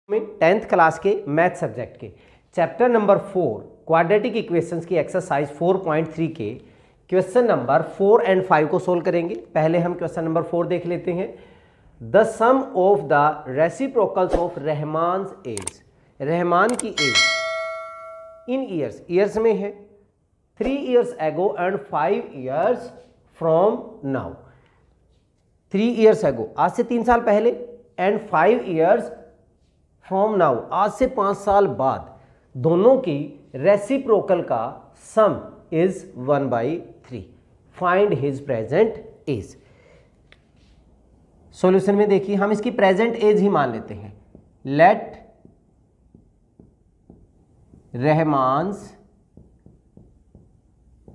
में 10th class के math subject के चैप्टर नंबर 4 क्वाड्रेटिक इक्वेशंस की एक्सरसाइज 4.3 के क्वेश्चन नंबर 4 एंड 5 को सोल्व करेंगे। पहले हम क्वेश्चन नंबर 4 देख लेते हैं। The sum of the reciprocals of Rahman's age, Rahman की एज इन ईयर्स, ईयर्स में है 3 years ago and 5 years from now. 3 years ago आज से 3 साल पहले एंड 5 years फ्रॉम नाउ आज से 5 साल बाद, दोनों की रेसिप्रोकल का sum is 1/3। Find his present age. Solution में देखिए हम इसकी प्रेजेंट एज ही मान लेते हैं। लेट रहमान्स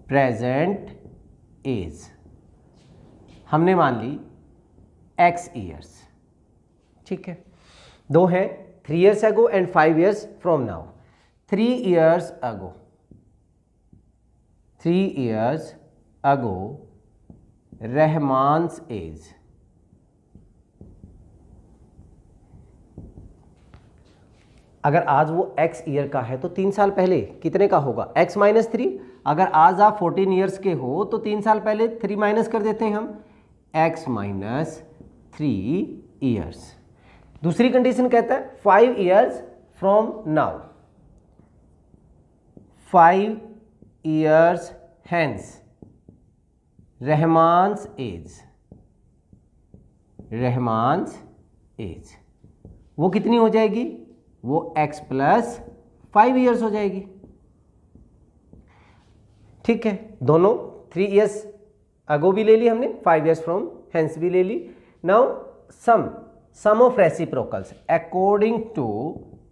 प्रेजेंट एज हमने मान ली x ईयर्स, ठीक है। दो है 3 years ago and 5 years from now। 3 years ago, 3 years ago रहमान्स as, अगर आज वो x ईयर का है तो 3 साल पहले कितने का होगा x माइनस 3। अगर आज आप 14 ईयर्स के हो तो 3 साल पहले 3 माइनस कर देते हैं हम, x माइनस 3 ईयर्स। दूसरी कंडीशन कहता है 5 years from now, 5 years hence Rahman's age, Rahman's age वो कितनी हो जाएगी, वो x प्लस 5 years हो जाएगी, ठीक है। दोनों 3 years अगो भी ले ली हमने, 5 years फ्रॉम हेंस भी ले ली। Now sum of reciprocals according to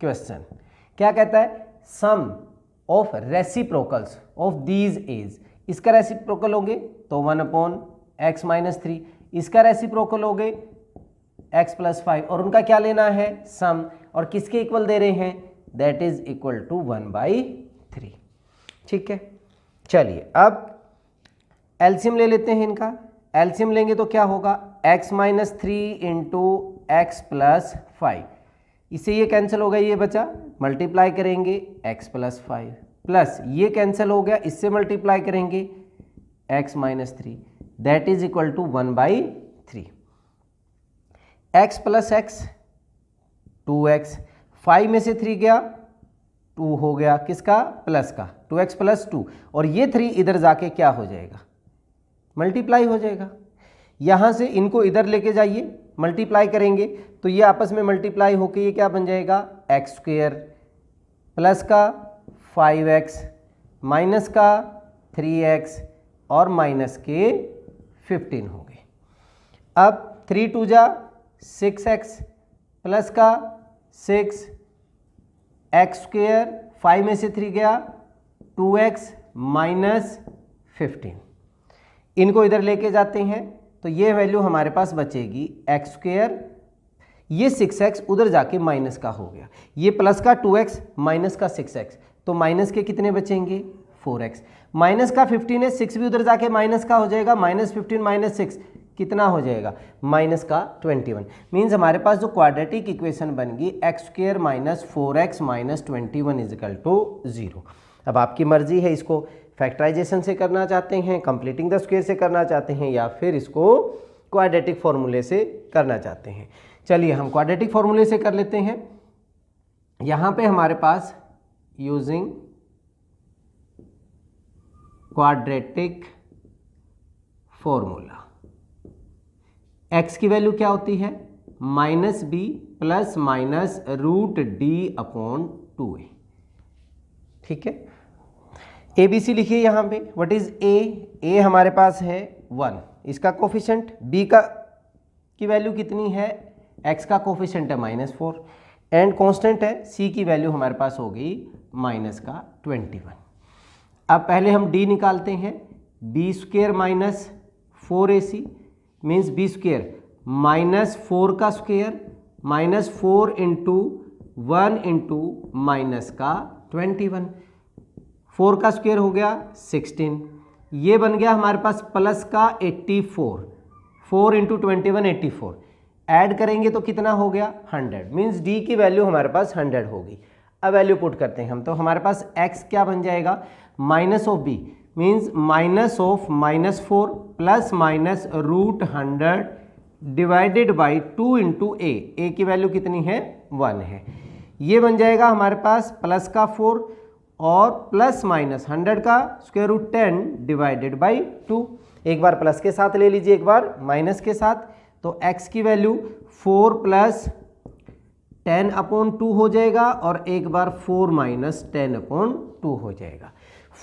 question क्या कहता है, sum of reciprocals of these age. इसका रेसिप्रोकल होंगे तो 1/x माइनस 3, इसका रेसिप्रोकल होंगे x प्लस 5, और उनका क्या लेना है सम, और किसके इक्वल दे रहे हैं, दैट इज इक्वल टू 1/3, ठीक है। चलिए अब एलसीएम ले लेते हैं इनका। एलसीएम लेंगे तो क्या होगा, x minus 3 into x plus 5, इससे ये कैंसिल हो गया, ये बचा, मल्टीप्लाई करेंगे x प्लस 5, प्लस ये कैंसिल हो गया, इससे मल्टीप्लाई करेंगे x minus 3, that is equal to 1/3। x plus x 2x, 5 में से 3 गया 2 हो गया, किसका प्लस का, 2x प्लस 2, और ये 3 इधर जाके क्या हो जाएगा, मल्टीप्लाई हो जाएगा। यहाँ से इनको इधर लेके जाइए, मल्टीप्लाई करेंगे तो ये आपस में मल्टीप्लाई होके ये क्या बन जाएगा, एक्स स्क्वेयर प्लस का 5x माइनस का 3x और माइनस के 15 हो गए। अब 3 2 जा 6x प्लस का 6 एक्स स्क्वेयर, 5 में से 3 गया 2x माइनस 15, इनको इधर लेके जाते हैं तो ये वैल्यू हमारे पास बचेगी एक्स स्क्वेयर, ये 6x उधर जाके माइनस का हो गया, ये प्लस का 2x माइनस का 6x, तो माइनस के कितने बचेंगे 4x, माइनस का 15 है, 6 भी उधर जाके माइनस का हो जाएगा, माइनस 15 माइनस 6 कितना हो जाएगा, माइनस का 21। मीन्स हमारे पास जो क्वाड्रेटिक इक्वेशन बन गई x square minus 4x minus 21 is equal to 0। अब आपकी मर्जी है, इसको फैक्टराइजेशन से करना चाहते हैं, कंप्लीटिंग द स्क्वायर से करना चाहते हैं, या फिर इसको क्वाड्रेटिक फॉर्मूले से करना चाहते हैं। चलिए हम क्वाड्रेटिक फॉर्मूले से कर लेते हैं। यहाँ पे हमारे पास यूजिंग क्वाड्रेटिक फॉर्मूला x की वैल्यू क्या होती है, -b प्लस माइनस √d/2a, ठीक है। ABC लिखिए यहाँ पे, व्हाट इज a हमारे पास है 1, इसका कोफिशिएंट, b की वैल्यू कितनी है, x का कोफिशिएंट है -4, एंड कांस्टेंट है, c की वैल्यू हमारे पास हो गई -21। अब पहले हम d निकालते हैं, b square minus 4ac means b square minus 4 का square minus 4 into 1 into minus का 21, 4 का स्क्वेयर हो गया 16, ये बन गया हमारे पास प्लस का 84, 4 इंटू 21 84, ऐड करेंगे तो कितना हो गया 100, मीन्स डी की वैल्यू हमारे पास 100 होगी। अब वैल्यू पुट करते हैं हम, तो हमारे पास x क्या बन जाएगा, minus of b means minus of -4 plus minus √100 divided by 2 into a की वैल्यू कितनी है 1 है। ये बन जाएगा हमारे पास प्लस का 4 और प्लस माइनस 100 का स्क्वायर रूट 10 डिवाइडेड बाई 2। एक बार प्लस के साथ ले लीजिए, एक बार माइनस के साथ, तो x की वैल्यू 4 प्लस 10/2 हो जाएगा और एक बार 4 माइनस 10/2 हो जाएगा।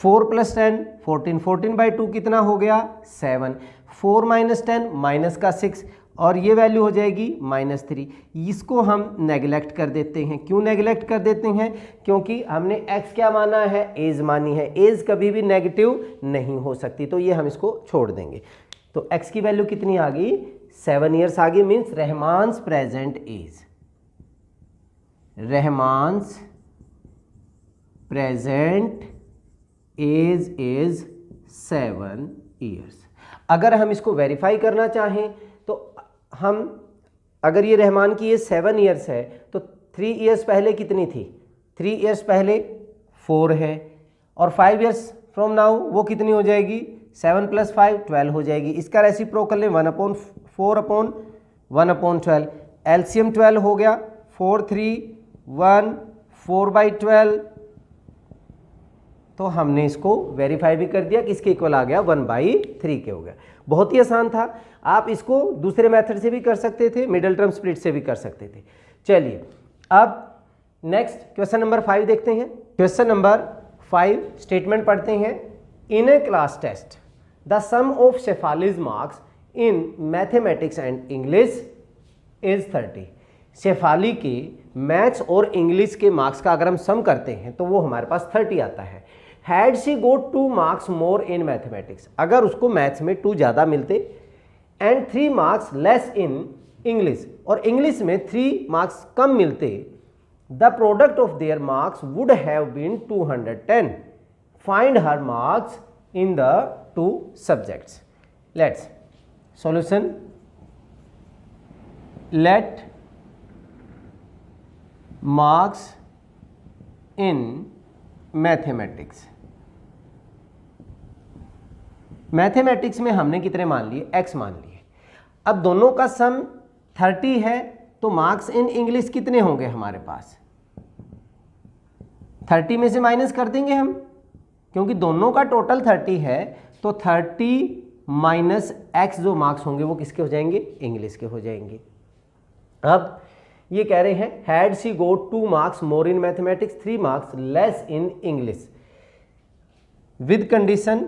4 प्लस 10 14, 14/2 कितना हो गया 7, 4 माइनस 10 माइनस का 6 और ये वैल्यू हो जाएगी -3। इसको हम नेगलेक्ट कर देते हैं। क्यों नेगलेक्ट कर देते हैं, क्योंकि हमने x क्या माना है, एज मानी है। एज कभी भी नेगेटिव नहीं हो सकती, तो ये हम इसको छोड़ देंगे। तो x की वैल्यू कितनी आ गई 7 ईयर्स आ गई, means Rahman's present age, Rahman's present age is 7 years. अगर हम इसको वेरीफाई करना चाहें तो हम, अगर ये रहमान की एज 7 ईयर्स है तो 3 ईयर्स पहले कितनी थी, 3 ईयर्स पहले 4 है और 5 ईयर्स फ्रॉम नाउ वो कितनी हो जाएगी 7 + 5 12 हो जाएगी। इसका रेसिप्रोकल लें 1/4/1/12, एलसीएम 12 हो गया, 4 3 1 4/12। तो हमने इसको वेरीफाई भी कर दिया कि इसके इक्वल आ गया 1/3 के हो गया। बहुत ही आसान था। आप इसको दूसरे मेथड से भी कर सकते थे, मिडिल टर्म स्प्लिट से भी कर सकते थे। चलिए अब नेक्स्ट क्वेश्चन नंबर 5 देखते हैं। क्वेश्चन नंबर 5 स्टेटमेंट पढ़ते हैं। In a class test the sum of Shefali's marks in mathematics and English is 30। Shefali के मैथ्स और इंग्लिश के मार्क्स का अगर हम सम करते हैं तो वो हमारे पास 30 आता है। Had she got 2 marks more in mathematics, अगर उसको मैथ्स में 2 ज़्यादा मिलते, and 3 marks less in English, और इंग्लिश में 3 मार्क्स कम मिलते, the product of their marks would have been 210। Find her marks in the 2 subjects. Let's solution. Let marks in mathematics, mathematics में हमने कितने मान लिए, x मान लिए। अब दोनों का सम 30 है तो मार्क्स इन इंग्लिश कितने होंगे हमारे पास, 30 में से माइनस कर देंगे हम, क्योंकि दोनों का टोटल 30 है, तो 30 माइनस x जो मार्क्स होंगे वो किसके हो जाएंगे, इंग्लिश के हो जाएंगे। अब ये कह रहे हैं had she got 2 marks more in mathematics 3 marks less in English, with condition,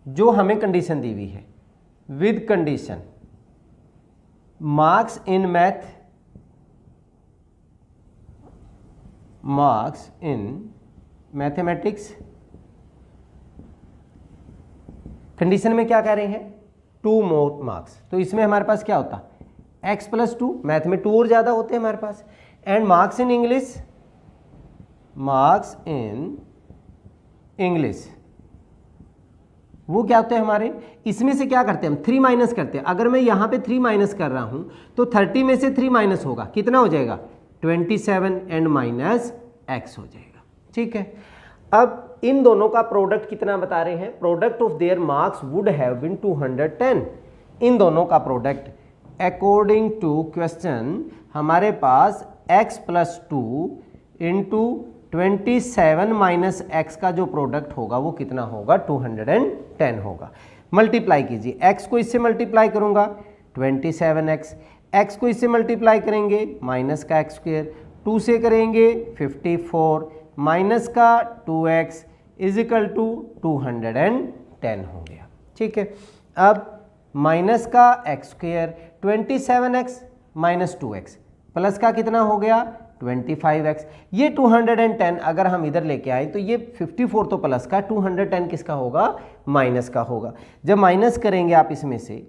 जो हमें कंडीशन दी हुई है, with condition marks in math, marks in mathematics, condition में क्या कह रहे हैं 2 मोर मार्क्स, तो इसमें हमारे पास क्या होता x + 2, मैथ में 2 और ज़्यादा होते हैं हमारे पास, and marks in English, marks in English वो क्या होते हैं हमारे, इसमें से क्या करते हैं हम 3 माइनस करते हैं। अगर मैं यहाँ पे 3 माइनस कर रहा हूँ तो 30 में से 3 माइनस होगा, कितना हो जाएगा 27 एंड माइनस x हो जाएगा। ठीक है, अब इन दोनों का प्रोडक्ट कितना बता रहे हैं, product of their marks would have been 210। इन दोनों का प्रोडक्ट अकॉर्डिंग टू क्वेश्चन हमारे पास x + 2 इंटू 27 माइनस x का जो प्रोडक्ट होगा वो कितना होगा 210 होगा। मल्टीप्लाई कीजिए, x को इससे मल्टीप्लाई करूंगा 27x, x को इससे मल्टीप्लाई करेंगे माइनस का x², 2 से करेंगे 54 माइनस का 2x इजिकल टू 210 हो गया। ठीक है, अब माइनस का x² 27x minus 2x plus का कितना हो गया 25x, ये 210 अगर हम इधर लेके आए तो ये 54 तो प्लस का, 210 किसका होगा माइनस का होगा। जब माइनस करेंगे आप इसमें से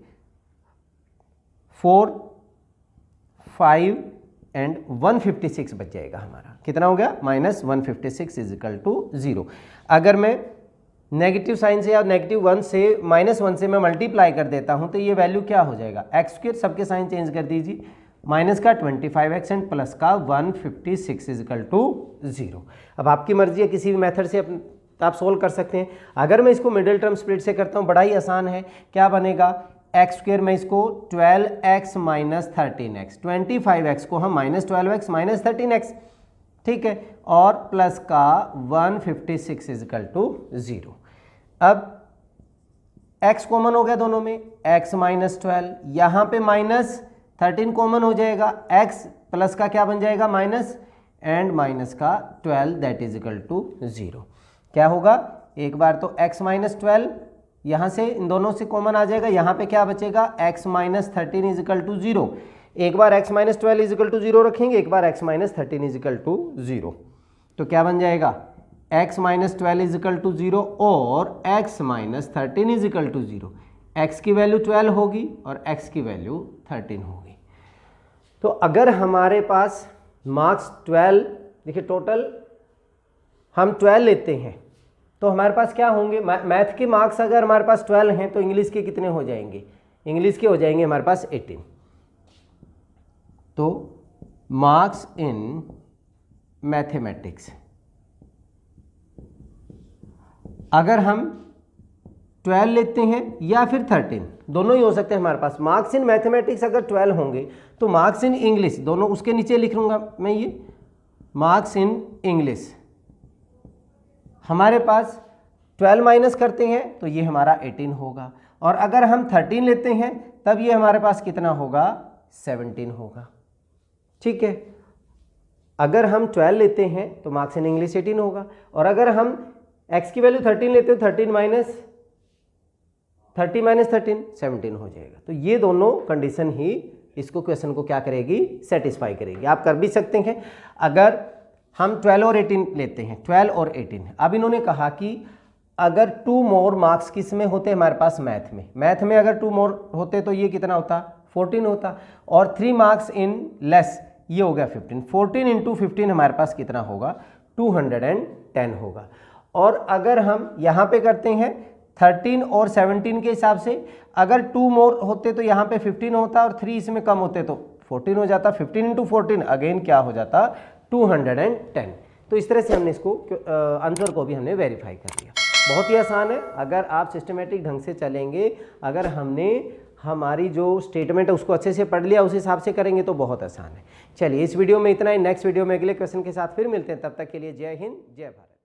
4 5 एंड 156 बच जाएगा हमारा, कितना हो गया -156 इजिकल टू 0। अगर मैं नेगेटिव साइन से या -1 से -1 से मैं मल्टीप्लाई कर देता हूं तो ये वैल्यू क्या हो जाएगा, एक्स स्क्वायर, सबके साइन चेंज कर दीजिए, माइनस का 25x एंड प्लस का 156 इजिकल टू 0। अब आपकी मर्जी है, किसी भी मेथड से आप सोल्व कर सकते हैं। अगर मैं इसको मिडिल टर्म स्प्लिट से करता हूँ, बड़ा ही आसान है, क्या बनेगा, एक्स स्क्वायर में इसको 12x माइनस 13x, 25x को हम -12x माइनस 13x, ठीक है, और प्लस का 156 इजिकल टू 0। अब x कॉमन हो गया दोनों में, x माइनस 12, यहाँ पे माइनस 13 कॉमन हो जाएगा, x प्लस का क्या बन जाएगा, माइनस, एंड माइनस का 12 दैट इज इक्वल टू 0। क्या होगा, एक बार तो x माइनस 12 यहाँ से इन दोनों से कॉमन आ जाएगा, यहाँ पे क्या बचेगा, x minus 13 is equal to 0। एक बार x minus 12 is equal to 0 रखेंगे, एक बार x minus 13 is equal to 0, तो क्या बन जाएगा, x minus 12 is equal to 0 और x minus 13 is equal to 0। x की वैल्यू 12 होगी और x की वैल्यू 13 होगी। तो अगर हमारे पास मार्क्स 12, देखिए टोटल हम 12 लेते हैं तो हमारे पास क्या होंगे, मैथ के मार्क्स अगर हमारे पास 12 हैं तो इंग्लिश के कितने हो जाएंगे, इंग्लिश के हो जाएंगे हमारे पास 18। तो मार्क्स इन मैथमेटिक्स अगर हम 12 लेते हैं या फिर 13, दोनों ही हो सकते हैं हमारे पास। मार्क्स इन मैथमेटिक्स अगर 12 होंगे तो मार्क्स इन इंग्लिश, दोनों उसके नीचे लिख लूँगा मैं, ये मार्क्स इन इंग्लिश हमारे पास 12 माइनस करते हैं तो ये हमारा 18 होगा, और अगर हम 13 लेते हैं तब ये हमारे पास कितना होगा, 17 होगा, ठीक है। अगर हम 12 लेते हैं तो मार्क्स इन इंग्लिश 18 होगा, और अगर हम x की वैल्यू 13 लेते हो, 30 माइनस 13 17 हो जाएगा। तो ये दोनों कंडीशन ही इसको, क्वेश्चन को क्या करेगी, सेटिस्फाई करेगी। आप कर भी सकते हैं। अगर हम 12 और 18 लेते हैं, 12 और 18, अब इन्होंने कहा कि अगर 2 मोर मार्क्स किस में होते हमारे पास, मैथ में अगर 2 मोर होते तो ये कितना होता, 14 होता, और 3 मार्क्स इन लेस, ये हो गया 15। 14 इंटू 15 हमारे पास कितना होगा, 210 होगा। और अगर हम यहाँ पे करते हैं 13 और 17 के हिसाब से, अगर 2 मोर होते तो यहाँ पे 15 होता और 3 इसमें कम होते तो 14 हो जाता। 15 इंटू 14 अगेन क्या हो जाता, 210। तो इस तरह से हमने इसको आंसर को भी हमने वेरीफाई कर लिया। बहुत ही आसान है, अगर आप सिस्टमेटिक ढंग से चलेंगे, अगर हमने हमारी जो स्टेटमेंट है उसको अच्छे से पढ़ लिया, उस हिसाब से करेंगे तो बहुत आसान है। चलिए इस वीडियो में इतना ही, नेक्स्ट वीडियो में अगले क्वेश्चन के साथ फिर मिलते हैं, तब तक के लिए जय हिंद जय भारत।